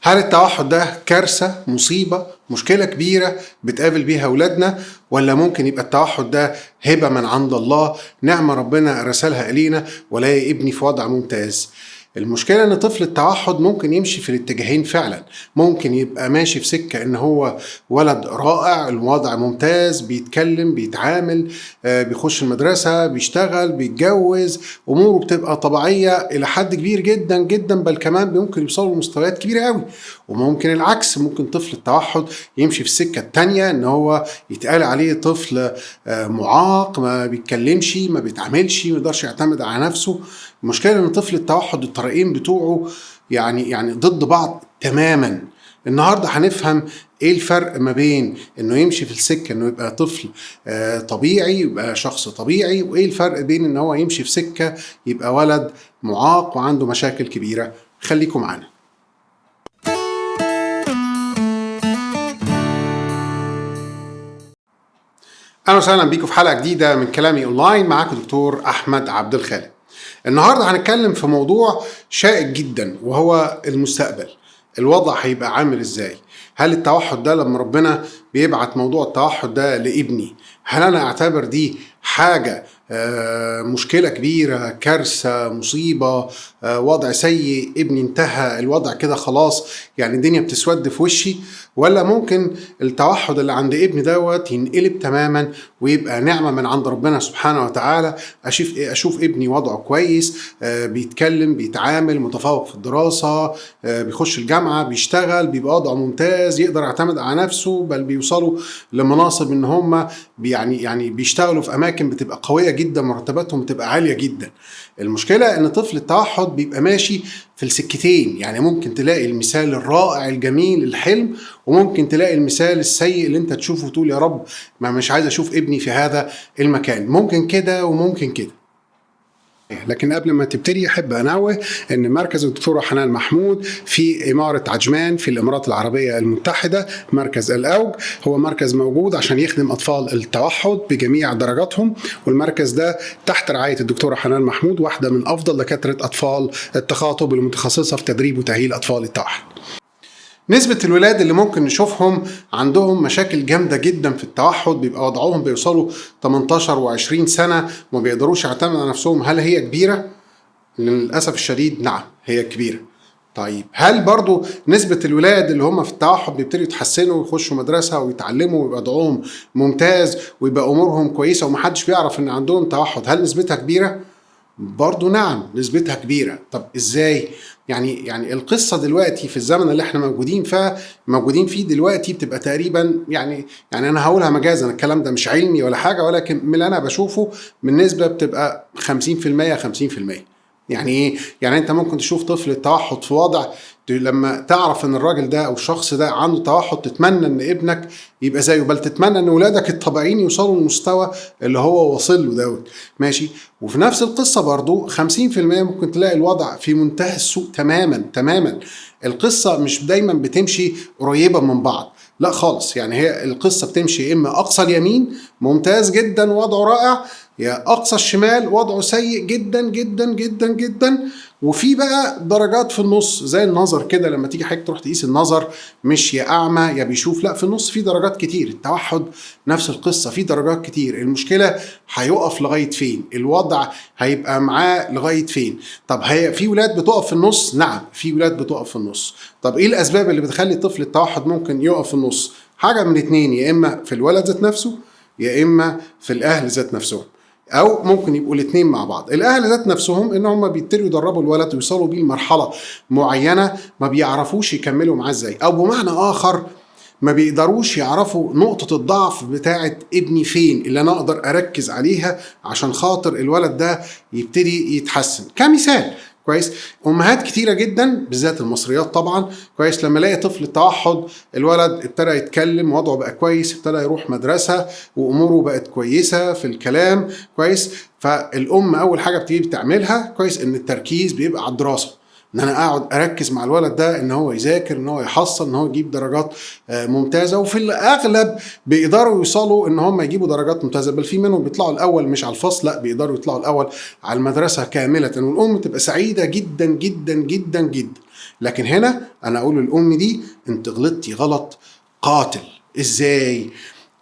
هل التوحد ده كارثة، مصيبة، مشكلة كبيرة بتقابل بيها أولادنا، ولا ممكن يبقى التوحد ده هبة من عند الله، نعمة ربنا رسلها إلينا ولاقي ابني في وضع ممتاز؟ المشكلة إن طفل التوحد ممكن يمشي في الاتجاهين فعلا. ممكن يبقى ماشي في سكة إن هو ولد رائع، الوضع ممتاز، بيتكلم، بيتعامل، بيخش المدرسة، بيشتغل، بيتجوز، أموره بتبقى طبيعية إلى حد كبير جدا جدا، بل كمان ممكن يوصلوا لمستويات كبيرة قوي. وممكن العكس، ممكن طفل التوحد يمشي في السكة التانية إن هو يتقال عليه طفل معاق، ما بيتكلمش، ما بيتعاملش، ما يقدرش يعتمد على نفسه. المشكلة إن طفل التوحد الطريقين بتوعه يعني ضد بعض تماما. النهاردة هنفهم ايه الفرق ما بين انه يمشي في السكة انه يبقى طفل طبيعي، يبقى شخص طبيعي، وايه الفرق بين ان هو يمشي في سكة يبقى ولد معاق وعنده مشاكل كبيرة. خليكم معنا. اهلا وسهلا بيكم في حلقة جديدة من كلامي اونلاين. معاكم دكتور احمد عبد الخالق. النهاردة هنتكلم في موضوع شائك جدا، وهو المستقبل. الوضع هيبقى عامل ازاي؟ هل التوحد ده لما ربنا بيبعت موضوع التوحد ده لابني، هل انا اعتبر دي حاجة مشكلة كبيرة، كارثة، مصيبة، وضع سيء، ابني انتهى الوضع كده خلاص، يعني الدنيا بتسود في وشي؟ ولا ممكن التوحد اللي عند ابني دوت ينقلب تماما ويبقى نعمة من عند ربنا سبحانه وتعالى؟ أشوف ابني وضعه كويس، بيتكلم، بيتعامل، متفوق في الدراسة، بيخش الجامعة، بيشتغل، بيبقى وضعه ممتاز، يقدر يعتمد على نفسه، بل بيوصلوا لمناصب ان هم يعني بيشتغلوا في اماكن بتبقى قوية جدا، مرتباتهم بتبقى عالية جدا. المشكلة ان طفل التوحد بيبقى ماشي في السكتين، يعني ممكن تلاقي المثال الرائع الجميل الحلم، وممكن تلاقي المثال السيء اللي انت تشوفه وتقول يا رب ما مش عايز اشوف ابني في هذا المكان. ممكن كده وممكن كده. لكن قبل ما تبتدي احب انوه ان مركز الدكتوره حنان محمود في اماره عجمان في الامارات العربيه المتحده، مركز الاوج، هو مركز موجود عشان يخدم اطفال التوحد بجميع درجاتهم. والمركز ده تحت رعايه الدكتوره حنان محمود، واحده من افضل دكاتره اطفال التخاطب المتخصصه في تدريب وتاهيل اطفال التوحد. نسبة الولاد اللي ممكن نشوفهم عندهم مشاكل جامدة جدا في التوحد، بيبقى وضعهم بيوصلوا 18 و20 سنة وما بيقدروش يعتمدوا على نفسهم، هل هي كبيرة؟ للأسف الشديد نعم، هي كبيرة. طيب هل برضو نسبة الولاد اللي هم في التوحد بيبتدوا يتحسنوا ويخشوا مدرسة ويتعلموا ويبقى وضعهم ممتاز ويبقى أمورهم كويسة ومحدش بيعرف إن عندهم توحد، هل نسبتها كبيرة؟ برضو نعم، نسبتها كبيرة. طب ازاي؟ يعني القصة دلوقتي في الزمن اللي احنا موجودين فيه دلوقتي بتبقى تقريبا يعني انا هقولها مجازا، الكلام ده مش علمي ولا حاجة، ولكن من اللي انا بشوفه من نسبة بتبقى 50% 50%. يعني ايه؟ يعني انت ممكن تشوف طفل التوحد في وضع لما تعرف ان الراجل ده او الشخص ده عنده توحد تتمنى ان ابنك يبقى زيه، بل تتمنى ان ولادك الطبيعيين يوصلوا للمستوى اللي هو واصل له دوت. ماشي. وفي نفس القصة برضو 50% ممكن تلاقي الوضع في منتهى السوء تماما تماما. القصة مش دايما بتمشي قريبة من بعض، لا خالص. يعني هي القصة بتمشي اما اقصى اليمين ممتاز جدا وضعه رائع، يا اقصى الشمال وضعه سيء جدا جدا جدا جدا، وفي بقى درجات في النص زي النظر كده. لما تيجي حضرتك تروح تقيس النظر، مش يا اعمى يا بيشوف، لا، في النص في درجات كتير. التوحد نفس القصة، في درجات كتير. المشكلة هيقف لغاية فين؟ الوضع هيبقى معاه لغاية فين؟ طب هي في ولاد بتقف في النص؟ نعم، في ولاد بتقف في النص. طب ايه الاسباب اللي بتخلي طفل التوحد ممكن يقف في النص؟ حاجة من اتنين، يا اما في الولد ذات نفسه، يا اما في الاهل ذات نفسهم، او ممكن يبقوا الاثنين مع بعض. الاهل ذات نفسهم ان هم بيبتدوا يدربوا الولد ويوصلوا بيه لمرحله معينه ما بيعرفوش يكملوا معاه ازاي، او بمعنى اخر ما بيقدروش يعرفوا نقطة الضعف بتاعة ابني فين اللي أنا أقدر أركز عليها عشان خاطر الولد ده يبتدي يتحسن. كمثال كويس، امهات كتيره جدا بالذات المصريات طبعا كويس، لما الاقي طفل التوحد الولد ابتدى يتكلم، وضعه بقى كويس، ابتدى يروح مدرسه واموره بقت كويسه في الكلام كويس، فالام اول حاجه بتيجي بتعملها كويس ان التركيز بيبقى على الدراسه، ان انا اقعد اركز مع الولد ده ان هو يذاكر، ان هو يحصل، ان هو يجيب درجات ممتازه. وفي الاغلب بيقدروا يوصلوا ان هم يجيبوا درجات ممتازه، بل في منهم بيطلعوا الاول مش على الفصل، لا بيقدروا يطلعوا الاول على المدرسه كامله، والام تبقى سعيده جدا جدا جدا جدا. لكن هنا انا اقول للام دي انت غلطتي غلط قاتل. ازاي؟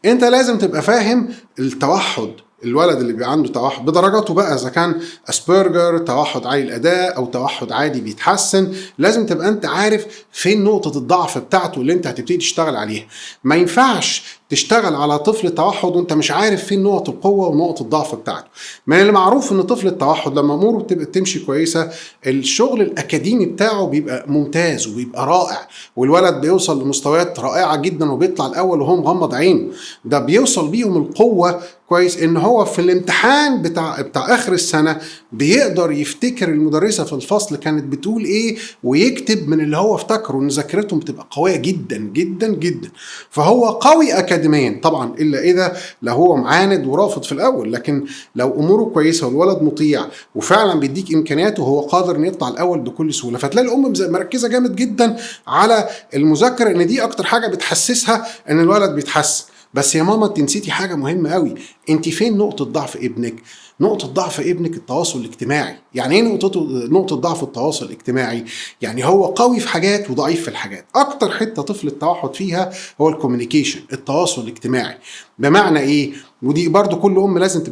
انت لازم تبقى فاهم التوحد، الولد اللي بيبقى عنده توحد بدرجاته بقى، اذا كان اسبرجر، توحد عالي الاداء، او توحد عادي بيتحسن، لازم تبقى انت عارف فين نقطة الضعف بتاعته اللي انت هتبتدي تشتغل عليها. ما ينفعش تشتغل على طفل التوحد وانت مش عارف فين نقط القوة ونقط الضعف بتاعته. من اللي معروف ان طفل التوحد لما اموره بتبقى تمشي كويسة، الشغل الاكاديمي بتاعه بيبقى ممتاز وبيبقى رائع، والولد بيوصل لمستويات رائعة جدا وبيطلع الاول وهو مغمض عينه. ده بيوصل بيهم القوة كويس ان هو في الامتحان بتاع اخر السنه بيقدر يفتكر المدرسه في الفصل كانت بتقول ايه ويكتب من اللي هو افتكره، ان ذاكرتهم بتبقى قويه جدا جدا جدا. فهو قوي اكاديميا طبعا، الا اذا لو هو معاند ورافض في الاول، لكن لو اموره كويسه والولد مطيع وفعلا بيديك امكانياته هو قادر ان يطلع الاول بكل سهوله. فتلاقي الام مركزه جامد جدا على المذاكره، ان دي اكتر حاجه بتحسسها ان الولد بيتحسن. بس يا ماما انت نسيتي حاجه مهمه قوي، انت فين نقطه ضعف ابنك؟ نقطه ضعف ابنك التواصل الاجتماعي. يعني ايه نقطه ضعف التواصل الاجتماعي؟ يعني هو قوي في حاجات وضعيف في الحاجات. اكتر حته طفل التوحد فيها هو الكوميونيكيشن، التواصل الاجتماعي. بمعنى ايه؟ ودي برضو كل ام لازم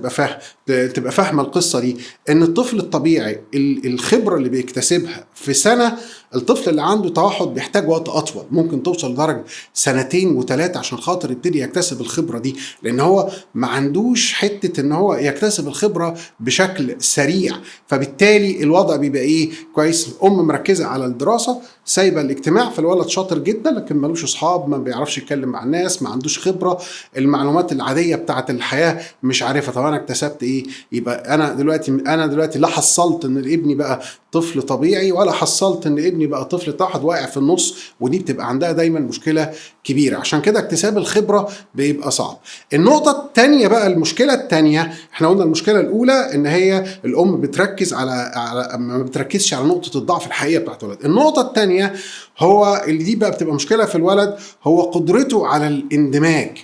تبقى فاهمه القصه دي، ان الطفل الطبيعي الخبره اللي بيكتسبها في سنه، الطفل اللي عنده توحد بيحتاج وقت اطول، ممكن توصل لدرجه 2 و3 عشان خاطر يبتدي يكتسب الخبره دي، لان هو ما عندوش حته ان هو يكتسب الخبره بشكل سريع. فبالتالي الوضع بيبقى ايه؟ كويس، ام مركزه على الدراسه سايبه الاجتماع، فالولد شاطر جدا لكن ملوش اصحاب، ما بيعرفش يتكلم مع الناس، ما عندوش خبره، المعلومات العاديه بتاعه الحياه مش عارفها. طب انا اكتسبت ايه؟ يبقى انا دلوقتي لا حصلت ان ابني بقى طفل طبيعي، ولا حصلت ان ابني بقى طفل توحد واقع في النص، ودي بتبقى عندها دايما مشكله كبيره. عشان كده اكتساب الخبره بيبقى صعب. النقطه الثانيه بقى، المشكله الثانيه، احنا قلنا المشكله الاولى ان هي الام بتركز على ما بتركزش على نقطه الضعف الحقيقيه بتاعت الولد. النقطه الثانيه هو اللي دي بقى بتبقى مشكله في الولد، هو قدرته على الاندماج.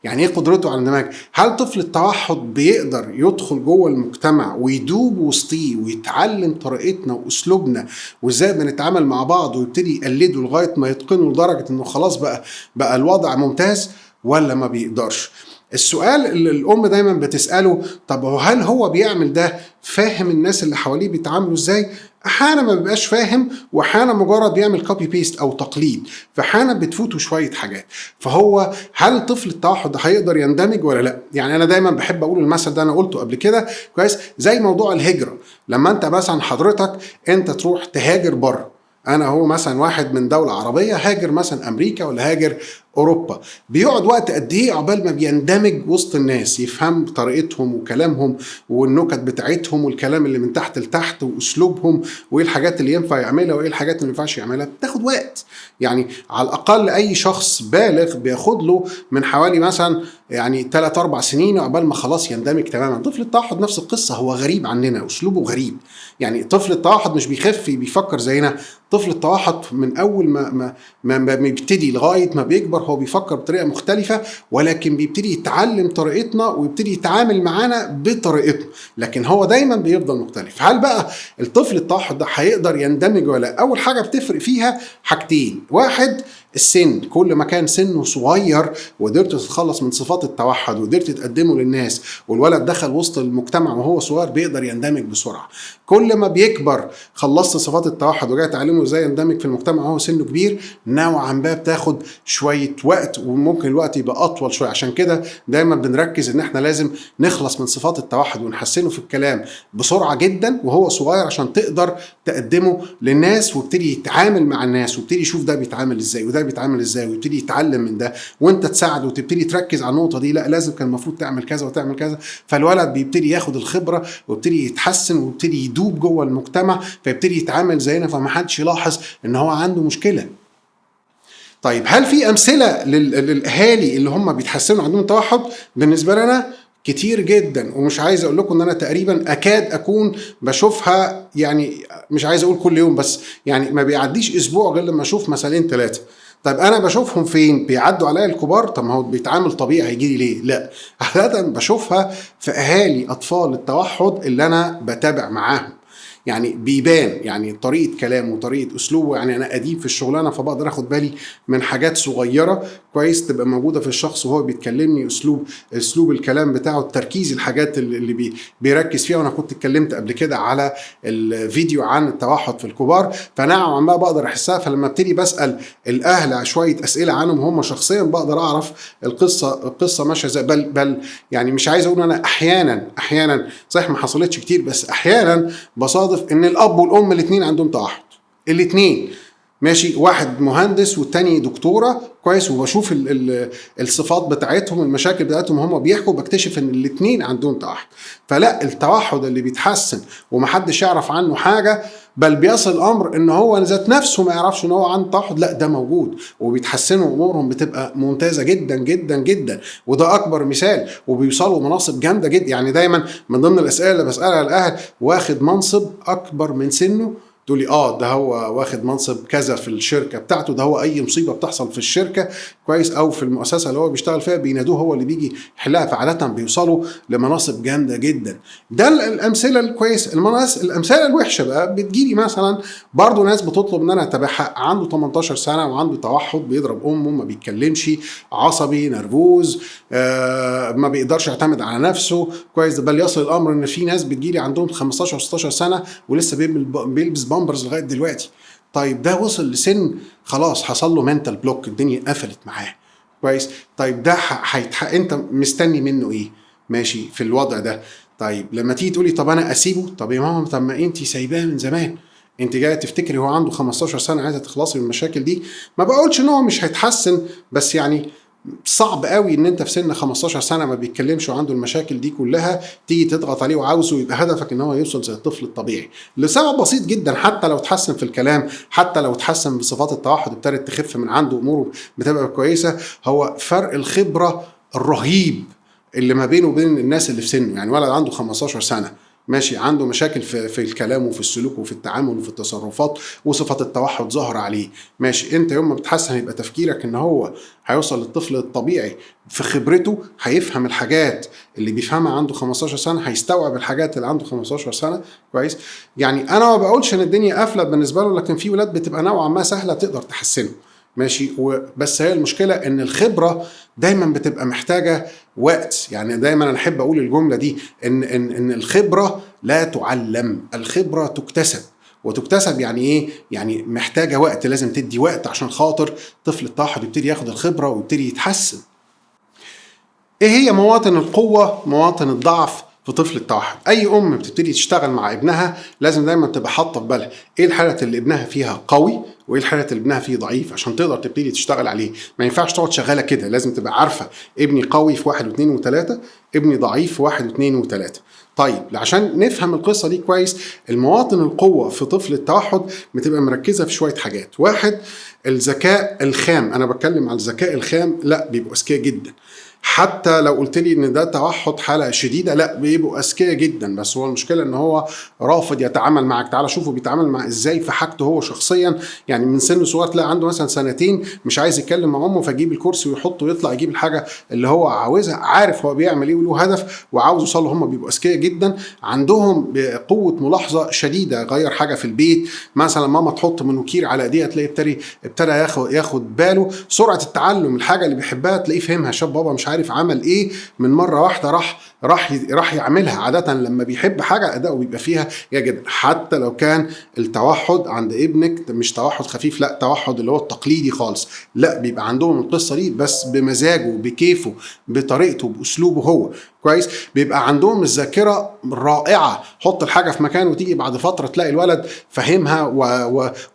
يعني ايه قدرته على الاندماج؟ هل طفل التوحد بيقدر يدخل جوه المجتمع ويدوب وسطيه ويتعلم طريقتنا واسلوبنا وازاي بنتعامل مع بعض ويبتدي يقلده لغايه ما يتقنه لدرجه انه خلاص بقى الوضع ممتاز، ولا ما بيقدرش؟ السؤال اللي الام دايما بتساله، طب هل هو بيعمل ده فاهم الناس اللي حواليه بيتعاملوا ازاي؟ احيانا ما بيبقاش فاهم، واحيانا مجرد بيعمل كوبي بيست او تقليد، فاحيانا بتفوته شويه حاجات. فهو هل طفل التوحد هيقدر يندمج ولا لا؟ يعني انا دايما بحب اقول المثل ده، انا قلته قبل كده كويس، زي موضوع الهجره. لما انت مثلا حضرتك انت تروح تهاجر بره، انا هو مثلا واحد من دوله عربيه هاجر مثلا امريكا ولا هاجر اوروبا، بيقعد وقت قد ايه عقبال ما بيندمج وسط الناس، يفهم طريقتهم وكلامهم والنكت بتاعتهم والكلام اللي من تحت لتحت واسلوبهم، وايه الحاجات اللي ينفع يعملها وايه الحاجات اللي ما ينفعش يعملها. بتاخد وقت. يعني على الاقل اي شخص بالغ بياخد له من حوالي مثلا يعني 3-4 سنين عقبال ما خلاص يندمج تماما. طفل التوحد نفس القصه، هو غريب عننا، اسلوبه غريب. يعني طفل التوحد مش بيخف بيفكر زينا، طفل التوحد من اول ما بيبتدي لغايه ما بيكبر هو بيفكر بطريقه مختلفه، ولكن بيبتدي يتعلم طريقتنا ويبتدي يتعامل معانا بطريقتنا، لكن هو دايما بيفضل مختلف. هل بقى الطفل التوحد ده هيقدر يندمج ولا لا؟ اول حاجه بتفرق فيها حاجتين، واحد السن، كل ما كان سنه صغير وقدرت تتخلص من صفات التوحد وقدرت تقدمه للناس والولد دخل وسط المجتمع وهو صغير بيقدر يندمج بسرعه. كل ما بيكبر خلصت صفات التوحد وجاي تعلمه ازاي يندمج في المجتمع وهو سنه كبير، نوعا ما بتاخد شويه وقت، وممكن الوقت يبقى اطول شويه. عشان كده دايما بنركز ان احنا لازم نخلص من صفات التوحد ونحسنه في الكلام بسرعه جدا وهو صغير، عشان تقدر تقدمه للناس ويبتدي يتعامل مع الناس ويبتدي يشوف ده بيتعامل ازاي وده بيتعامل ازاي ويبتدي يتعلم من ده، وانت تساعده وتبتدي تركز على النقطه دي، لا لازم كان المفروض تعمل كذا وتعمل كذا. فالولد بيبتدي ياخد الخبره ويبتدي يتحسن ويبتدي يدوب جوه المجتمع، فيبتدي يتعامل زينا، فما حدش يلاحظ ان هو عنده مشكله. طيب هل في امثله للاهالي اللي هم بيتحسنوا عندهم توحد؟ بالنسبه لنا كتير جدا، ومش عايز اقول لكم ان انا تقريبا اكاد اكون بشوفها، يعني مش عايز اقول كل يوم، بس يعني ما بيعديش اسبوع غير لما اشوف مثالين 3. طيب انا بشوفهم فين؟ بيعدوا عليا الكبار؟ طب ما هو بيتعامل طبيعي هيجي لي ليه؟ لا، عاده بشوفها في اهالي اطفال التوحد اللي انا بتابع معاهم. يعني بيبان، يعني طريقه كلامه وطريقه اسلوبه. يعني انا قديم في الشغلانه فبقدر اخد بالي من حاجات صغيره كويس تبقى موجوده في الشخص وهو بيتكلمني، اسلوب الكلام بتاعه، التركيز، الحاجات اللي بيركز فيها. وانا كنت اتكلمت قبل كده على الفيديو عن التوحد في الكبار، فنوعا ما بقدر احسها. فلما ابتدي بسال الاهل شويه اسئله عنهم هم شخصيا بقدر اعرف القصه ماشيه ازاي. بل يعني مش عايز اقول انا احيانا صحيح ما حصلتش كتير، بس احيانا بصادف ان الاب والام الاثنين عندهم توحد، الاثنين ماشي، واحد مهندس والتاني دكتوره كويس، وبشوف الصفات بتاعتهم، المشاكل بتاعتهم هم بيحكوا، بكتشف ان الاثنين عندهم توحد. فلا، التوحد اللي بيتحسن ومحدش يعرف عنه حاجه، بل بيصل الامر ان هو ذات نفسه ما يعرفش ان هو عنده توحد، لا ده موجود وبيتحسنوا امورهم بتبقى ممتازه جدا جدا جدا. وده اكبر مثال، وبيوصلوا مناصب جامده جدا. يعني دايما من ضمن الاسئله اللي بسالها الاهل، واخد منصب اكبر من سنه؟ تقول لي ده هو واخد منصب كذا في الشركه بتاعته، ده هو اي مصيبه بتحصل في الشركه كويس او في المؤسسه اللي هو بيشتغل فيها بينادوه هو اللي بيجي يحلها. فعاده بيوصلوا لمناصب جامده جدا. ده الامثله الكويسه. الامثله الوحشه بقى بتجيلي مثلا برضو ناس بتطلب ان انا اتابعها، عنده 18 سنه وعنده توحد، بيضرب امه، ما بيتكلمش، عصبي، نرفوز، ما بيقدرش يعتمد على نفسه كويس. بل يصل الامر ان في ناس بتجيلي عندهم 15 16 سنه ولسه بيلبس بامبرز لغايه دلوقتي. طيب ده وصل لسن خلاص حصل له منتال بلوك، الدنيا قفلت معاه كويس. طيب ده انت مستني منه ايه ماشي في الوضع ده؟ طيب لما تيجي تقولي طب انا اسيبه، طب يا ماما طب ما انت سايباه من زمان، انت جايه تفتكري هو عنده 15 سنه عايزه تخلصي من المشاكل دي. ما بقولش ان هو مش هيتحسن، بس يعني صعب قوي ان انت في سن 15 سنه ما بيتكلمش وعنده المشاكل دي كلها تيجي تضغط عليه وعاوزه يبقى هدفك ان هو يوصل زي الطفل الطبيعي، لسبب بسيط جدا. حتى لو اتحسن في الكلام، حتى لو اتحسن بصفات التوحد ابتدت تخف من عنده، اموره بتبقى كويسه، هو فرق الخبره الرهيب اللي ما بينه وبين الناس اللي في سنه. يعني ولد عنده 15 سنه ماشي عنده مشاكل في الكلام وفي السلوك وفي التعامل وفي التصرفات، وصفة التوحد ظاهرة عليه ماشي. انت يوم ما بتحسن يبقى تفكيرك ان هو هيوصل للطفل الطبيعي في خبرته، هيفهم الحاجات اللي بيفهمها عنده 15 سنة، هيستوعب الحاجات اللي عنده 15 سنة كويس. يعني انا ما بقولش ان الدنيا قافلة بالنسبة له، لكن في ولاد بتبقى نوعا ما سهلة تقدر تحسنه ماشي. بس هي المشكلة ان الخبرة دايما بتبقى محتاجة وقت. يعني دايما انا احب اقول الجملة دي ان الخبرة لا تعلم، الخبرة تكتسب. وتكتسب يعني ايه؟ يعني محتاجة وقت، لازم تدي وقت عشان خاطر طفل التوحد يبتدي ياخد الخبرة ويبتدي يتحسن. ايه هي مواطن القوة، مواطن الضعف في طفل التوحد؟ اي ام بتبتدي تشتغل مع ابنها لازم دايما تبقى حاطه في بالها ايه الحالات اللي ابنها فيها قوي وايه الحالات اللي ابنها فيه ضعيف عشان تقدر تبتدي تشتغل عليه. ما ينفعش تقعد شغاله كده، لازم تبقى عارفه ابني قوي في 1 و2 و3، ابني ضعيف في 1 و2 و3. طيب عشان نفهم القصه دي كويس، المواطن القوه في طفل التوحد بتبقى مركزه في شويه حاجات. واحد، الذكاء الخام. انا بتكلم على الذكاء الخام، لا بيبقوا اذكياء جدا. حتى لو قلت لي ان ده توحد حاله شديده، لا بيبقوا اذكياء جدا، بس هو المشكله ان هو رافض يتعامل معك. تعال شوفه بيتعامل مع ازاي في حاجته هو شخصيا. يعني من سن صغير تلاقي عنده مثلا سنتين مش عايز يتكلم مع امه، فيجيب الكرسي ويحطه ويطلع يجيب الحاجه اللي هو عاوزها، عارف هو بيعمل ايه وله هدف وعاوز يوصل له. هم بيبقوا اذكياء جدا، عندهم قوه ملاحظه شديده. غير حاجه في البيت مثلا، ماما تحط منوكير على ايديها تلاقي ابتدى ياخد باله. سرعه التعلم، الحاجه اللي بيحبها تلاقيه فهمها. شاب بابا مش عارف عمل ايه، من مره واحده راح يعملها. عاده لما بيحب حاجه اداؤه بيبقى فيها جدا. حتى لو كان التوحد عند ابنك مش توحد خفيف، لا توحد اللي هو التقليدي خالص، لا بيبقى عندهم القصه دي بس بمزاجه بكيفه بطريقته باسلوبه هو كويس. بيبقى عندهم الذاكره رائعه، حط الحاجه في مكان وتيجي بعد فتره تلاقي الولد فاهمها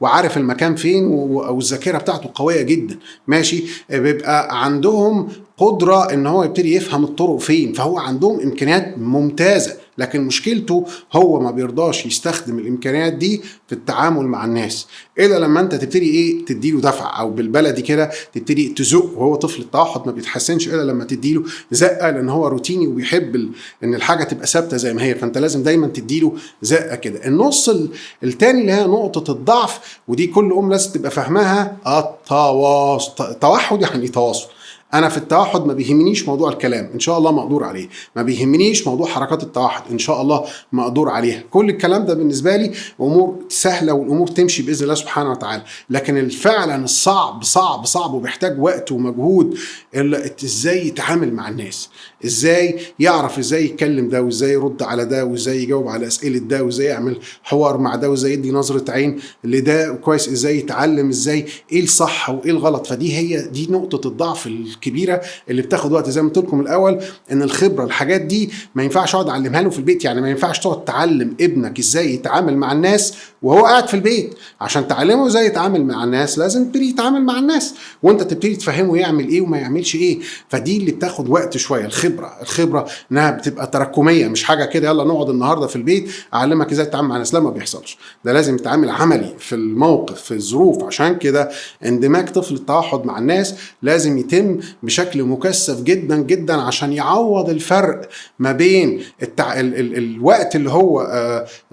وعارف المكان فين، والذاكره بتاعته قويه جدا ماشي. بيبقى عندهم قدرة ان هو يبتدي يفهم الطرق فين، فهو عندهم امكانيات ممتازة. لكن مشكلته هو ما بيرضاش يستخدم الامكانيات دي في التعامل مع الناس الا لما انت تبتدي ايه، تديله دفع، او بالبلدي كده تبتدي تزق. وهو طفل التوحد ما بيتحسنش الا لما تديله زقه، لان هو روتيني وبيحب ان الحاجه تبقى ثابته زي ما هي، فانت لازم دايما تديله زقه كده. النص الثاني اللي هي نقطه الضعف، ودي كل لازم تبقى فاهماها، التواصل. توحد يعني تواصل. انا في التوحد ما بيهمنيش موضوع الكلام، ان شاء الله مقدور عليه. ما بيهمنيش موضوع حركات التوحد، ان شاء الله مقدور عليها. كل الكلام ده بالنسبه لي امور سهله، والامور تمشي باذن الله سبحانه وتعالى. لكن فعلا الصعب صعب صعب وبيحتاج وقت ومجهود، ازاي يتعامل مع الناس، ازاي يعرف ازاي يتكلم ده، وازاي يرد على ده، وازاي يجاوب على اسئله ده، وازاي يعمل حوار مع ده، وازاي يدي نظره عين لده كويس، ازاي يتعلم ازاي ايه الصح وايه الغلط. فدي هي دي نقطه الضعف الكبيره اللي بتاخد وقت. زي ما قلت لكم الاول ان الخبره الحاجات دي ما ينفعش اقعد اعلمها له في البيت. يعني ما ينفعش تقعد تعلم ابنك ازاي يتعامل مع الناس وهو قاعد في البيت. عشان تعلمه ازاي يتعامل مع الناس لازم تبتدي يتعامل مع الناس، وانت تبتدي تفهمه يعمل ايه وما يعملش ايه. فدي اللي بتاخد وقت شويه. الخبره انها بتبقى تراكميه، مش حاجه كده يلا نقعد النهارده في البيت اعلمك ازاي تتعامل مع الناس. لا، ما بيحصلش. ده لازم يتعامل عملي في الموقف في الظروف. عشان كده اندماج طفل التوحد مع الناس لازم يتم بشكل مكثف جدا جدا، عشان يعوض الفرق ما بين الوقت اللي هو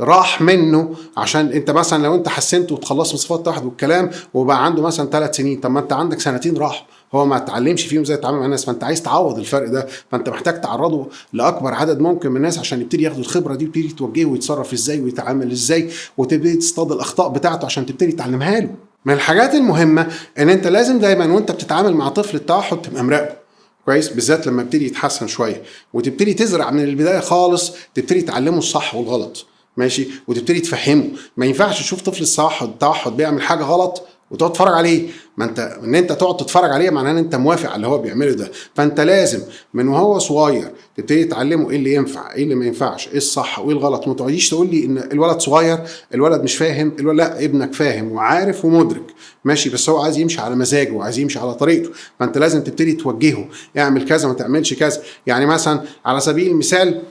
راح منه. عشان انت مثلا لو انت حسنت وتخلصت من صفات التوحد والكلام وبقى عنده مثلا 3 سنين، طب ما انت عندك سنتين راح هو ما اتعلمش فيهم ازاي يتعامل مع الناس، فانت عايز تعوض الفرق ده. فانت محتاج تعرضه لاكبر عدد ممكن من الناس عشان يبتدي ياخد الخبره دي، ويبتدي توجهه ويتصرف ازاي ويتعامل ازاي، وتبتدي تصطاد الاخطاء بتاعته عشان تبتدي تعلمها له. من الحاجات المهمه ان انت لازم دايما وانت بتتعامل مع طفل التوحد تبقى مراقبه كويس، بالذات لما يبتدي يتحسن شويه، وتبتدي تزرع من البدايه خالص، تبتدي تعلمه الصح والغلط ماشي، وتبتدي تفهمه. ما ينفعش تشوف طفل التوحد بيعمل حاجه غلط وتقعد تتفرج عليه. ما انت ان انت تقعد تتفرج عليه معناه ان انت موافق على اللي هو بيعمله ده. فانت لازم من وهو صغير تبتدي تعلمه ايه اللي ينفع ايه اللي ما ينفعش، ايه الصح وايه الغلط. ما تقعديش تقول لي ان الولد صغير، الولد مش فاهم، الولد لا، ابنك فاهم وعارف ومدرك ماشي، بس هو عايز يمشي على مزاجه وعايز يمشي على طريقته. فانت لازم تبتدي توجهه، اعمل كذا ما تعملش كذا. يعني مثلا على سبيل المثال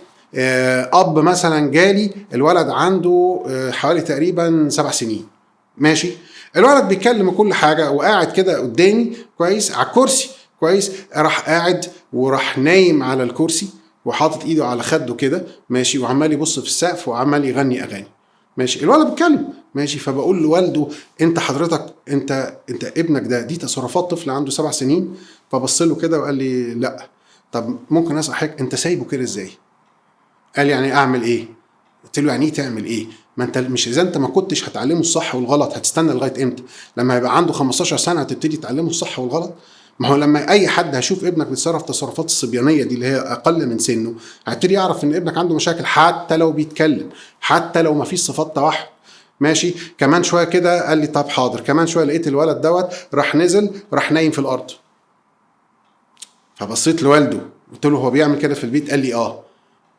اب مثلا جالي الولد عنده حوالي تقريبا 7 سنين ماشي، الولد بيتكلم كل حاجه وقاعد كده قدامي كويس على الكرسي كويس، راح قاعد وراح نايم على الكرسي وحاطط ايده على خده كده ماشي، وعمال يبص في السقف وعمال يغني اغاني ماشي، الولد بيتكلم ماشي. فبقول لوالده انت حضرتك انت ابنك ده دي تصرفات طفل عنده 7 سنين؟ فبص له كده وقال لي لا. طب ممكن اسال حضرتك انت سايبه كده ازاي؟ قال لي يعني اعمل ايه؟ قلت له يعني ايه تعمل ايه؟ ما انت مش اذا انت ما كنتش هتعلمه الصح والغلط هتستنى لغايه امتى؟ لما يبقى عنده 15 سنه هتبتدي تعلمه الصح والغلط؟ ما هو لما اي حد هيشوف ابنك بيتصرف تصرفات الصبيانيه دي اللي هي اقل من سنه هيبتدي يعرف ان ابنك عنده مشاكل، حتى لو بيتكلم، حتى لو ما فيش صفات توحد ماشي. كمان شويه كده قال لي طب حاضر، كمان شويه لقيت الولد دوت راح نزل راح نايم في الارض. فبصيت لوالده قلت له هو بيعمل كده في البيت؟ قال لي اه.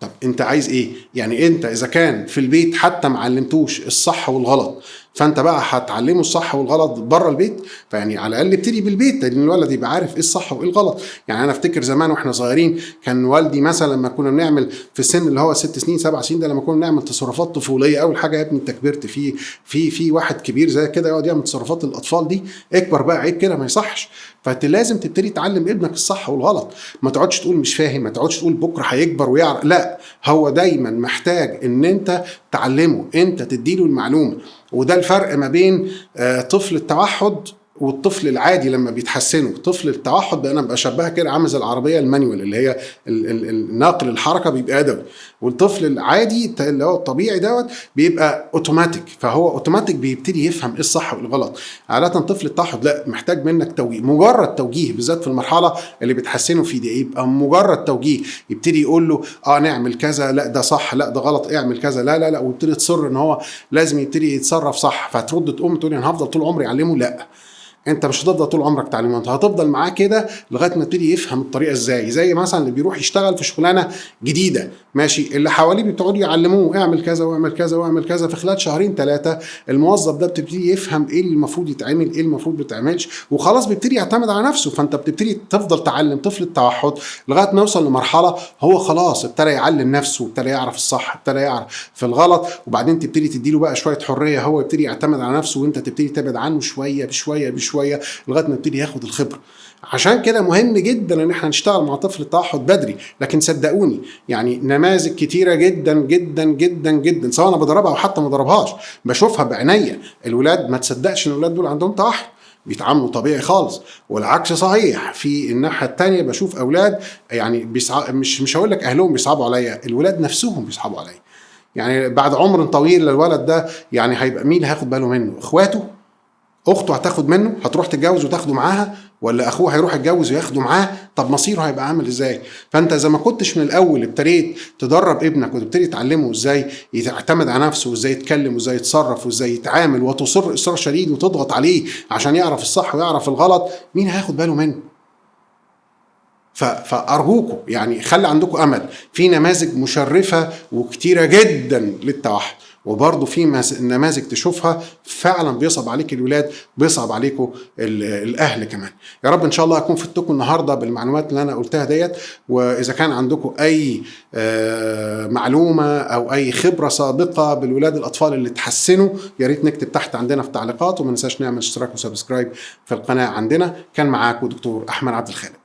طب انت عايز ايه؟ يعني انت اذا كان في البيت حتى ما علمتوش الصح والغلط، فانت بقى هتعلمه الصح والغلط بره البيت؟ فيعني على الاقل ابتدي بالبيت لان الولد يبقى عارف ايه الصح وايه الغلط. يعني انا افتكر زمان واحنا صغيرين كان والدي مثلا لما كنا بنعمل في السن اللي هو 6 سنين 7 سنين ده، لما كنا بنعمل تصرفات طفوليه، اول حاجه يا ابني انت كبرت في واحد كبير زي كده يقعد يعمل تصرفات الاطفال دي، اكبر بقى عيب كده ما يصحش. فانت لازم تبتدي تعلم ابنك الصح والغلط. ما تقعدش تقول مش فاهم، ما تقعدش تقول بكره هيكبر ويعرف، لا، هو دايما محتاج ان انت تعلمه، انت تديله المعلومه. وده الفرق ما بين طفل التوحد والطفل العادي لما بيتحسنوا. طفل التوحد انا بشبهها كده عامل زي العربيه المانيوال اللي هي الناقل الحركه بيبقى يدوي، والطفل العادي اللي هو الطبيعي دوت بيبقى اوتوماتيك. فهو اوتوماتيك بيبتدي يفهم ايه الصح والغلط. عاده طفل التوحد لا، محتاج منك توجيه، مجرد توجيه، بالذات في المرحله اللي بتحسنه فيه دي، يبقى مجرد توجيه يبتدي يقول له نعمل كذا، لا ده صح، لا ده غلط، اعمل كذا، لا لا لا، ويبتدي تصر ان هو لازم يبتدي يتصرف صح. فترد تقوم تقول انا هفضل طول عمري اعلمه؟ لا، انت مش هتفضل طول عمرك تعلمه، انت هتفضل معاه كده لغايه ما يبتدي يفهم الطريقه ازاي. زي مثلا اللي بيروح يشتغل في شغلانه جديده ماشي، اللي حواليه بيقعدوا يعلموه اعمل كذا واعمل كذا واعمل كذا، في خلال 2 3 الموظف ده بتبتدي يفهم ايه اللي المفروض يتعمل ايه المفروض ما يتعملش، وخلاص بيبتدي يعتمد على نفسه. فانت بتبتدي تفضل تعلم طفل التوحد لغايه ما يوصل لمرحله هو خلاص ابتدى يعلم نفسه، ابتدى يعرف الصح، ابتدى يعرف في الغلط، وبعدين تبتدي تديله بقى شويه حريه، هو يبتدي يعتمد على نفسه، وانت تبتدي تبعد عنه شويه بشويه بشويه لغايه ما يبتدي ياخد الخبره. عشان كده مهم جدا ان احنا نشتغل مع طفل التوحد بدري. لكن صدقوني يعني نماذج كتيره جدا جدا جدا جدا، سواء انا بدربها او حتى ما بدربهاش، بشوفها بعينيا. الولاد ما تصدقش ان الولاد دول عندهم توحد، بيتعاملوا طبيعي خالص، والعكس صحيح. في الناحيه التانية بشوف اولاد يعني مش هقول لك اهلهم بيصعبوا عليا، الولاد نفسهم بيصعبوا عليا. يعني بعد عمر طويل للولد ده يعني هيبقى مين اللي هياخد باله منه؟ اخواته؟ اخته هتاخد منه، هتروح تتجوز وتاخده معاها، ولا اخوه هيروح يتجوز وياخده معاه؟ طب مصيره هيبقى عامل ازاي؟ فانت اذا ما كنتش من الاول ابتديت تدرب ابنك وتبتدي تعلمه ازاي يعتمد على نفسه، وازاي يتكلم، وازاي يتصرف، وازاي يتعامل، وتصر اصرار شديد وتضغط عليه عشان يعرف الصح ويعرف الغلط، مين هياخد باله منه؟ فارجوكم يعني خلي عندكم امل في نماذج مشرفه وكتيره جدا للتوحد، وبرضه في نماذج تشوفها فعلا بيصعب عليك الولاد، بيصعب عليكم الاهل كمان. يا رب ان شاء الله اكون فدتكم النهارده بالمعلومات اللي انا قلتها ديت. واذا كان عندكم اي معلومه او اي خبره سابقه بالولاد الاطفال اللي تحسنوا، يا ريت نكتب تحت عندنا في التعليقات، وما ننساش نعمل اشتراك وسبسكرايب في القناه عندنا. كان معاكم دكتور احمد عبد الخالق.